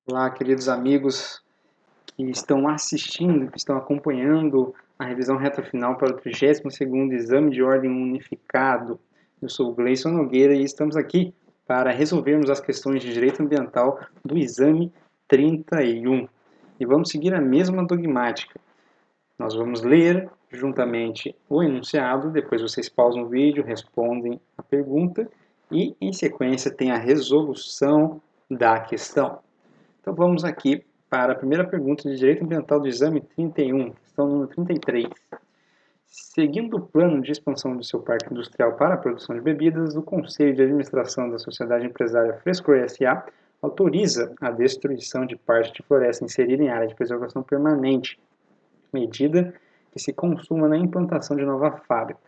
Olá, queridos amigos que estão assistindo, que estão acompanhando a revisão reta final para o 32º Exame de Ordem Unificado. Eu sou o Gleison Nogueira e estamos aqui para resolvermos as questões de direito ambiental do exame 31. E vamos seguir a mesma dogmática. Nós vamos ler juntamente o enunciado, depois vocês pausam o vídeo, respondem a pergunta e, em sequência, tem a resolução da questão. Então vamos aqui para a primeira pergunta de Direito Ambiental do exame 31, questão número 33. Seguindo o plano de expansão do seu parque industrial para a produção de bebidas, o Conselho de Administração da Sociedade Empresária Frescor S.A. autoriza a destruição de parte de floresta inserida em área de preservação permanente, medida que se consuma na implantação de nova fábrica.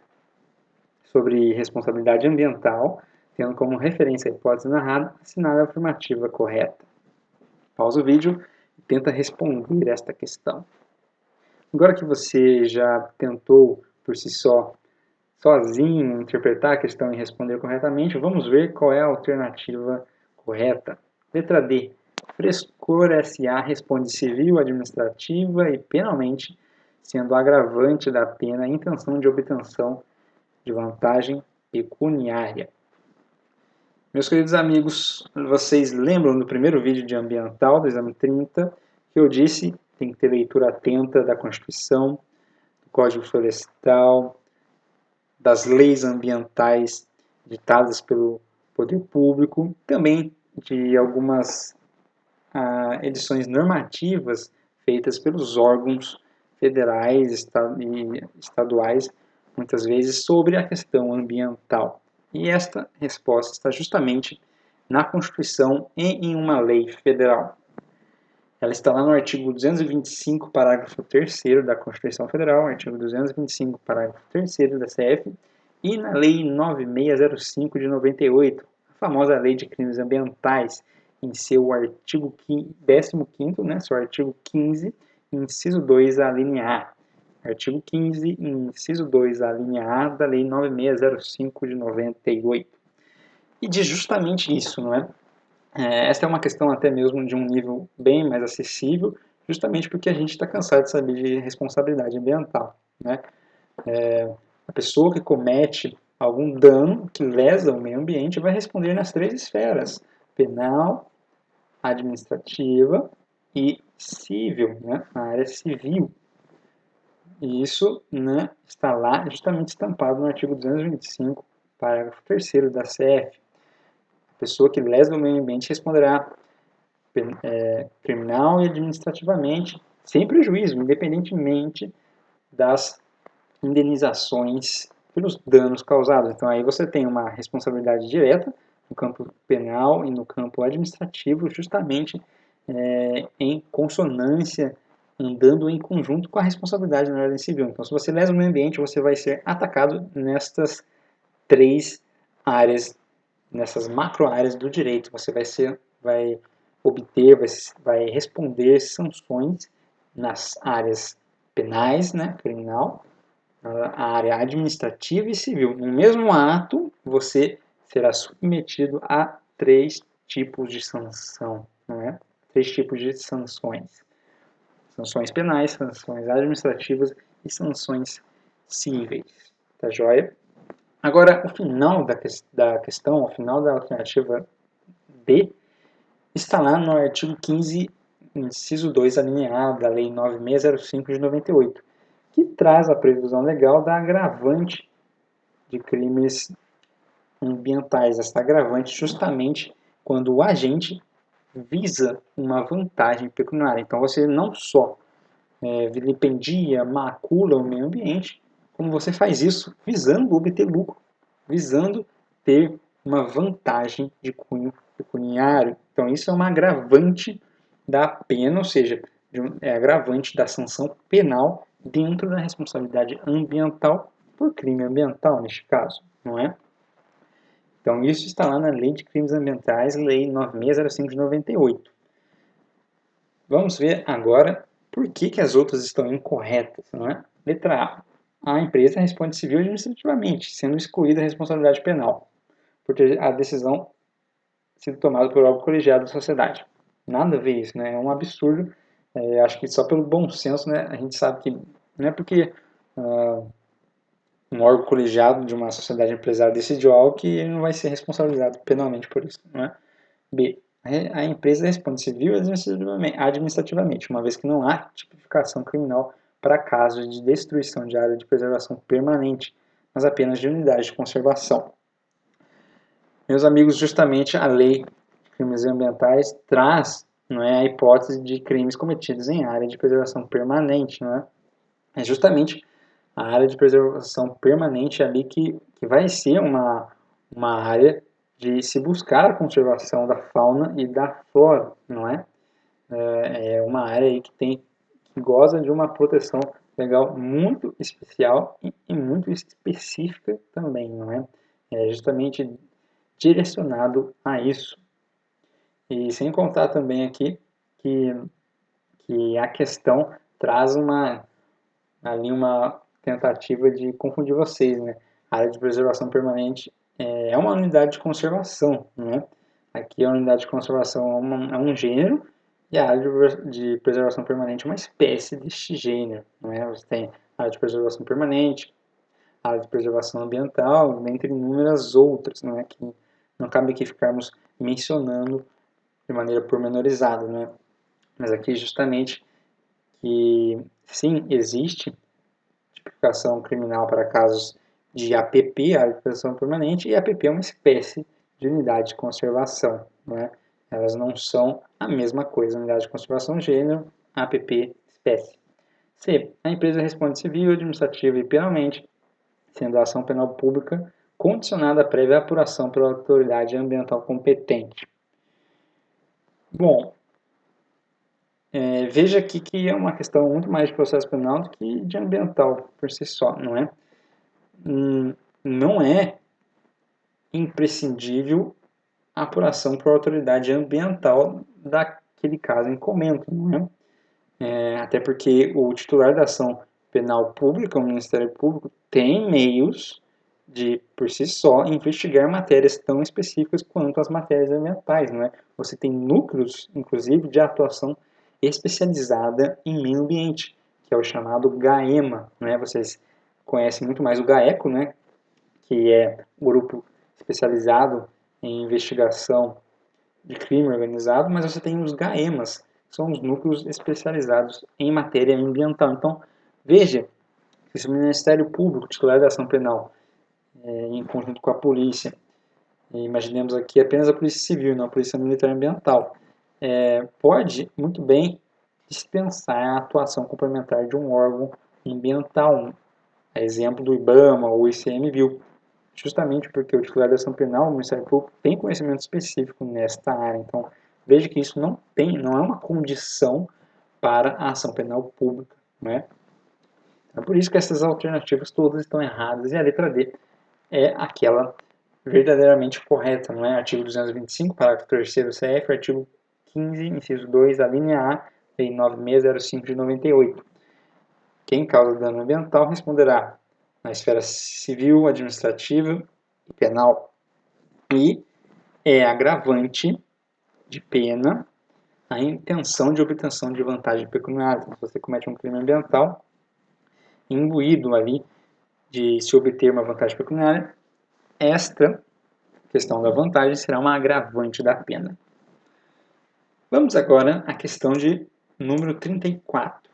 Sobre responsabilidade ambiental, tendo como referência a hipótese narrada, assinale a afirmativa correta. Pausa o vídeo e tenta responder esta questão. Agora que você já tentou por si só, sozinho, interpretar a questão e responder corretamente, vamos ver qual é a alternativa correta. Letra D. Frescor S.A. responde civil, administrativa e penalmente, sendo agravante da pena a intenção de obtenção de vantagem pecuniária. Meus queridos amigos, vocês lembram do primeiro vídeo de ambiental, do exame 30, que eu disse que tem que ter leitura atenta da Constituição, do Código Florestal, das leis ambientais ditadas pelo poder público, também de algumas edições normativas feitas pelos órgãos federais e estaduais, muitas vezes, sobre a questão ambiental. E esta resposta está justamente na Constituição e em uma lei federal. Ela está lá no artigo 225, parágrafo 3º da Constituição Federal, artigo 225, parágrafo 3º da CF, e na Lei 9605 de 98, a famosa Lei de Crimes Ambientais, em seu artigo 15º, né, seu artigo 15, inciso 2, a linha A. Artigo 15, inciso 2, a linha A da Lei 9605 de 98. E diz justamente isso, não é? Esta é uma questão até mesmo de um nível bem mais acessível, justamente porque a gente está cansado de saber de responsabilidade ambiental, né? A pessoa que comete algum dano que lesa o meio ambiente vai responder nas três esferas: penal, administrativa e civil, né? Na área civil. E isso, né, está lá justamente estampado no artigo 225, parágrafo 3º da CF. A pessoa que lesa o meio ambiente responderá criminal e administrativamente, sem prejuízo, independentemente das indenizações pelos danos causados. Então aí você tem uma responsabilidade direta no campo penal e no campo administrativo, justamente em consonância, andando em conjunto com a responsabilidade na ordem civil. Então, se você lesa o meio ambiente, você vai ser atacado nestas três áreas, nessas macro áreas do direito. Você vai obter, vai responder sanções nas áreas penais, né, criminal, a área administrativa e civil. No mesmo ato, você será submetido a três tipos de sanção, não é? Três tipos de sanções. Sanções penais, sanções administrativas e sanções cíveis. Tá joia? Agora, o final da questão, o final da alternativa D, está lá no artigo 15, inciso 2, a linha A da Lei 9605 de 98, que traz a previsão legal da agravante de crimes ambientais. Essa agravante justamente quando o agente visa uma vantagem pecuniária. Então você não só vilipendia, macula o meio ambiente, como você faz isso visando obter lucro, visando ter uma vantagem de cunho pecuniário. Então isso é uma agravante da pena, ou seja, é agravante da sanção penal dentro da responsabilidade ambiental por crime ambiental, neste caso, não é? Então isso está lá na Lei de Crimes Ambientais, Lei 9605 de 98. Vamos ver agora por que as outras estão incorretas, não é? Letra A. A empresa responde civil e administrativamente, sendo excluída a responsabilidade penal, por ter a decisão sido tomada por órgão colegiado da sociedade. nada a ver isso, né? É um absurdo. Acho que só pelo bom senso, né, a gente sabe que não é porque um órgão colegiado de uma sociedade empresária decidiu algo que ele não vai ser responsabilizado penalmente por isso, não é? B. A empresa responde civil e administrativamente, uma vez que não há tipificação criminal para casos de destruição de área de preservação permanente, mas apenas de unidade de conservação. Meus amigos, justamente a lei de crimes ambientais traz, não é, a hipótese de crimes cometidos em área de preservação permanente, não é? É justamente a área de preservação permanente ali que vai ser uma área de se buscar a conservação da fauna e da flora, não é? É uma área aí que goza de uma proteção legal muito especial e muito específica também, não é? É justamente direcionado a isso. E sem contar também aqui que, que a questão traz ali uma tentativa de confundir vocês, né? A área de preservação permanente é uma unidade de conservação, né? Aqui a unidade de conservação é um gênero e a área de preservação permanente é uma espécie deste gênero, não é? Você tem a área de preservação permanente, a área de preservação ambiental, dentre inúmeras outras, não é? Que não cabe aqui ficarmos mencionando de maneira pormenorizada, né? Mas aqui justamente que sim, existe tipificação criminal para casos de APP, área de proteção permanente, e APP é uma espécie de unidade de conservação, né? Elas não são a mesma coisa, unidade de conservação, gênero, APP, espécie. C. A empresa responde civil, administrativa e penalmente, sendo a ação penal pública condicionada à prévia apuração pela autoridade ambiental competente. Bom, veja aqui que é uma questão muito mais de processo penal do que de ambiental por si só, não é? Não é imprescindível a apuração por autoridade ambiental daquele caso em comento, não é? Até porque o titular da ação penal pública, o Ministério Público, tem meios de, por si só, investigar matérias tão específicas quanto as matérias ambientais, não é? Você tem núcleos, inclusive, de atuação especializada em meio ambiente, que é o chamado GAEMA, não é? Vocês conhecem muito mais o GAECO, né? Que é um grupo especializado em investigação de crime organizado, mas você tem os GAEMAs, que são os núcleos especializados em matéria ambiental. Então, veja que se o Ministério Público, titular da ação penal, em conjunto com a polícia, imaginemos aqui apenas a polícia civil, não a polícia militar ambiental, pode muito bem dispensar a atuação complementar de um órgão ambiental, exemplo do IBAMA ou ICMBio, justamente porque o titular da ação penal, o Ministério Público, tem conhecimento específico nesta área. Então, veja que isso não é uma condição para a ação penal pública, né? É por isso que essas alternativas todas estão erradas e a letra D é aquela verdadeiramente correta, não é? Artigo 225, parágrafo 3º CF, artigo 15, inciso 2, da linha A, Lei 9605 de 98. Quem causa dano ambiental responderá na esfera civil, administrativa e penal. E é agravante de pena a intenção de obtenção de vantagem pecuniária. Então, se você comete um crime ambiental, imbuído ali de se obter uma vantagem pecuniária, esta questão da vantagem será uma agravante da pena. Vamos agora à questão de número 34.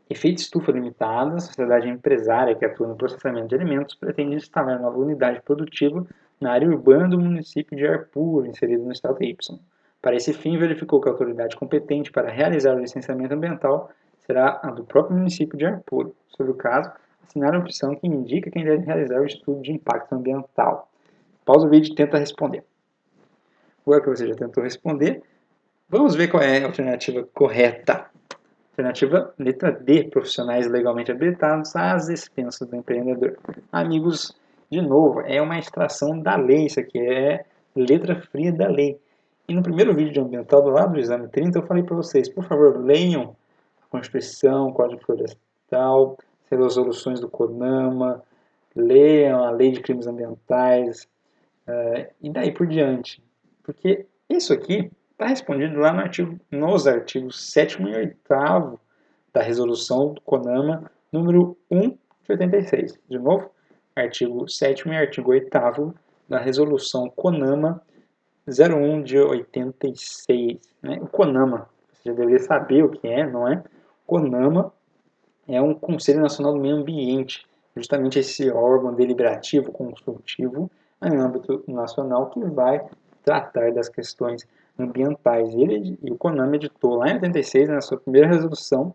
Efeito Estufa Limitada, sociedade empresária que atua no processamento de alimentos, pretende instalar nova unidade produtiva na área urbana do município de Arpur, inserido no estado Y. Para esse fim, verificou que a autoridade competente para realizar o licenciamento ambiental será a do próprio município de Arpur. Sobre o caso, assinar a opção que indica quem deve realizar o estudo de impacto ambiental. Pausa o vídeo e tenta responder. Agora que você já tentou responder, vamos ver qual é a alternativa correta. Alternativa letra D, profissionais legalmente habilitados às expensas do empreendedor. Amigos, de novo, é uma extração da lei, isso aqui é letra fria da lei. E no primeiro vídeo de ambiental, do lado do exame 30, eu falei para vocês, por favor, leiam a Constituição, o Código Florestal, as resoluções do CONAMA, leiam a Lei de Crimes Ambientais, e daí por diante. Porque isso aqui está respondido lá nos artigos 7º e 8º da resolução do CONAMA número 1 de 86. De novo, artigo 7º e artigo 8º da resolução CONAMA 01 de 86. Né? O CONAMA, você já deveria saber o que é, não é? CONAMA é um Conselho Nacional do Meio Ambiente, justamente esse órgão deliberativo, consultivo, em âmbito nacional, que vai tratar das questões ambientais. E o CONAMA editou lá em 86, na sua primeira resolução,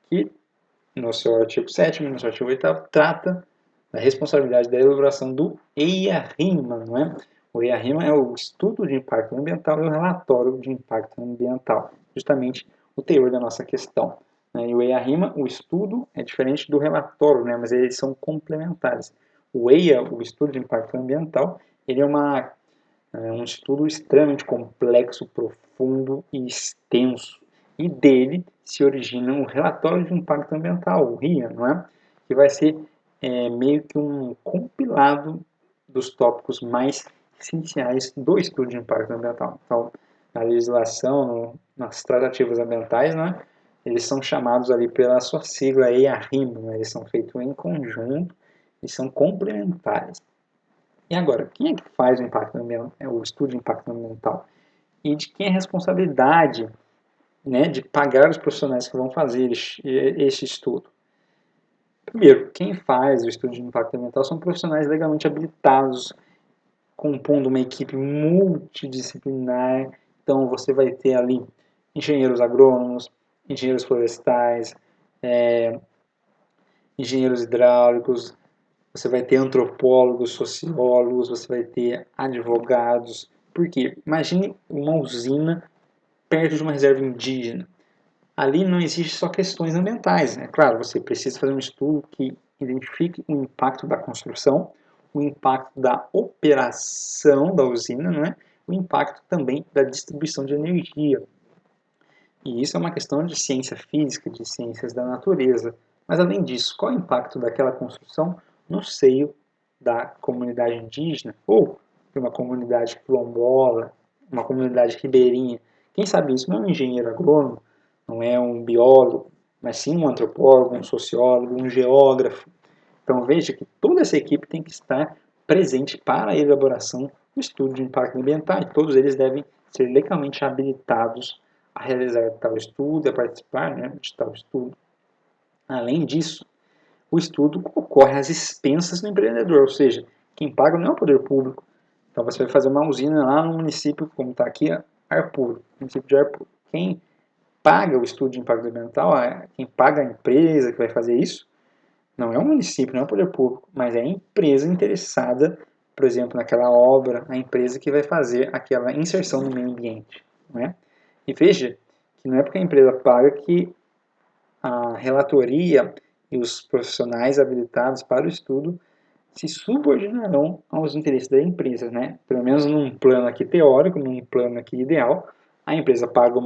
que no seu artigo 7º e no seu artigo 8º, trata da responsabilidade da elaboração do EIA-RIMA, não é? O EIA-RIMA é o estudo de impacto ambiental e o relatório de impacto ambiental, justamente o teor da nossa questão. E o EIA-RIMA, o estudo, é diferente do relatório, né? Mas eles são complementares. O EIA, o estudo de impacto ambiental, ele é um estudo extremamente complexo, profundo e extenso. E dele se origina um relatório de impacto ambiental, o RIA, não é? Que vai ser meio que um compilado dos tópicos mais essenciais do estudo de impacto ambiental. Então, na legislação, nas tratativas ambientais, né, eles são chamados ali pela sua sigla EIA-RIMA, né, eles são feitos em conjunto e são complementares. E agora, quem é que faz o estudo de impacto ambiental? E de quem é a responsabilidade, né, de pagar os profissionais que vão fazer este estudo? Primeiro, quem faz o estudo de impacto ambiental são profissionais legalmente habilitados, compondo uma equipe multidisciplinar. Então, você vai ter ali engenheiros agrônomos, engenheiros florestais, engenheiros hidráulicos, você vai ter antropólogos, sociólogos, você vai ter advogados. Por quê? Imagine uma usina perto de uma reserva indígena. Ali não existe só questões ambientais, né? Claro, você precisa fazer um estudo que identifique o impacto da construção, o impacto da operação da usina, não é? O impacto também da distribuição de energia. E isso é uma questão de ciência física, de ciências da natureza. Mas além disso, qual é o impacto daquela construção no seio da comunidade indígena ou de uma comunidade quilombola, uma comunidade ribeirinha? Quem sabe isso não é um engenheiro agrônomo, não é um biólogo, mas sim um antropólogo, um sociólogo, um geógrafo. Então veja que toda essa equipe tem que estar presente para a elaboração do estudo de impacto ambiental. E todos eles devem ser legalmente habilitados a realizar tal estudo, a participar, né, de tal estudo. Além disso, o estudo ocorre às expensas do empreendedor, ou seja, quem paga não é o poder público. Então você vai fazer uma usina lá no município, como está aqui, Arpuro, município de Arpuro. Quem paga o estudo de impacto ambiental, quem paga a empresa que vai fazer isso, não é o município, não é o poder público, mas é a empresa interessada, por exemplo, naquela obra, a empresa que vai fazer aquela inserção no meio ambiente. Não é? E veja que não é porque a empresa paga que a relatoria e os profissionais habilitados para o estudo se subordinarão aos interesses da empresa, né? Pelo menos num plano aqui teórico, num plano aqui ideal, a empresa paga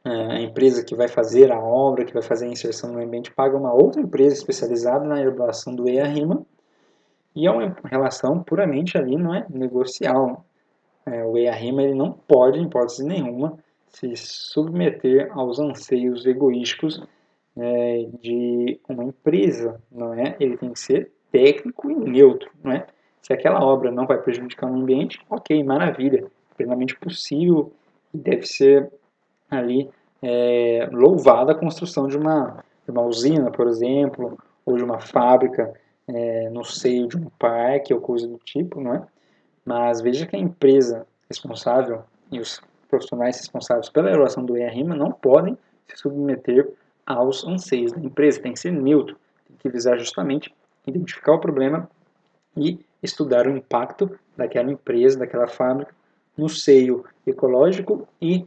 a empresa que vai fazer a obra, que vai fazer a inserção no ambiente, paga uma outra empresa especializada na elaboração do EIA-RIMA, e é uma relação puramente ali, não é negocial. O EIA-RIMA ele não pode, em hipótese nenhuma, se submeter aos anseios egoísticos de uma empresa, não é? Ele tem que ser técnico e neutro, não é? Se aquela obra não vai prejudicar o ambiente, ok, maravilha, plenamente possível e deve ser ali louvada a construção de uma usina, por exemplo, ou de uma fábrica no seio de um parque ou coisa do tipo, não é? Mas veja que a empresa responsável e os profissionais responsáveis pela elaboração do EIA-RIMA não podem se submeter aos anseios da empresa, tem que ser neutro, tem que visar justamente identificar o problema e estudar o impacto daquela empresa, daquela fábrica, no seio ecológico e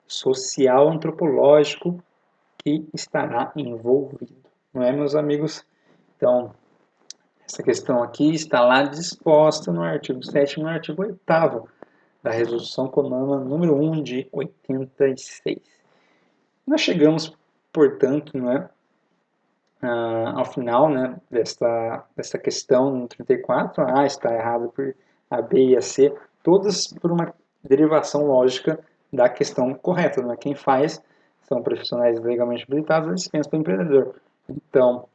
social antropológico que estará envolvido. Não é, meus amigos? Então, essa questão aqui está lá disposta no artigo 7º e no artigo 8º da Resolução CONAMA número 1 de 86. Nós chegamos, portanto, não é, ao final, né, desta questão no 34, a A está errada por a B e a C, todas por uma derivação lógica da questão correta, não é? Quem faz são profissionais legalmente habilitados a dispensa do empreendedor. Então,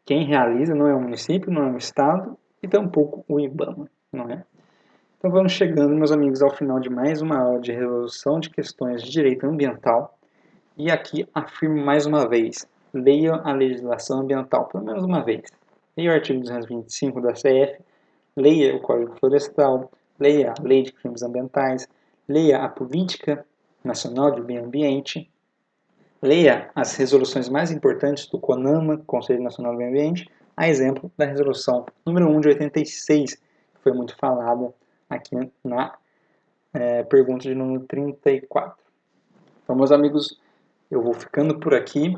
quem realiza não é o município, não é o estado e tampouco o IBAMA, não é? Então vamos chegando, meus amigos, ao final de mais uma aula de resolução de questões de direito ambiental. E aqui afirmo mais uma vez, leia a legislação ambiental, pelo menos uma vez. Leia o artigo 225 da CF, leia o Código Florestal, leia a Lei de Crimes Ambientais, leia a Política Nacional de Meio Ambiente, leia as resoluções mais importantes do CONAMA, Conselho Nacional do Meio Ambiente, a exemplo da resolução número 1 de 86, que foi muito falada aqui na pergunta de número 34. Então, meus amigos, eu vou ficando por aqui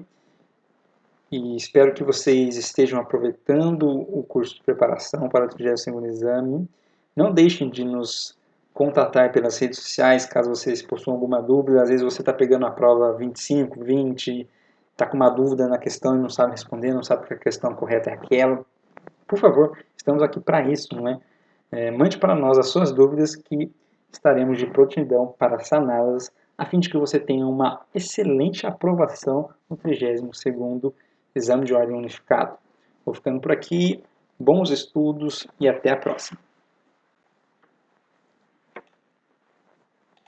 e espero que vocês estejam aproveitando o curso de preparação para o 32º exame. Não deixem de nos contatar pelas redes sociais, caso vocês possuam alguma dúvida. Às vezes você está pegando a prova 25, 20, está com uma dúvida na questão e não sabe responder, não sabe que a questão correta é aquela. Por favor, estamos aqui para isso, não é? Mande para nós as suas dúvidas que estaremos de prontidão para saná-las, a fim de que você tenha uma excelente aprovação no 32º Exame de Ordem Unificado. Vou ficando por aqui, bons estudos e até a próxima.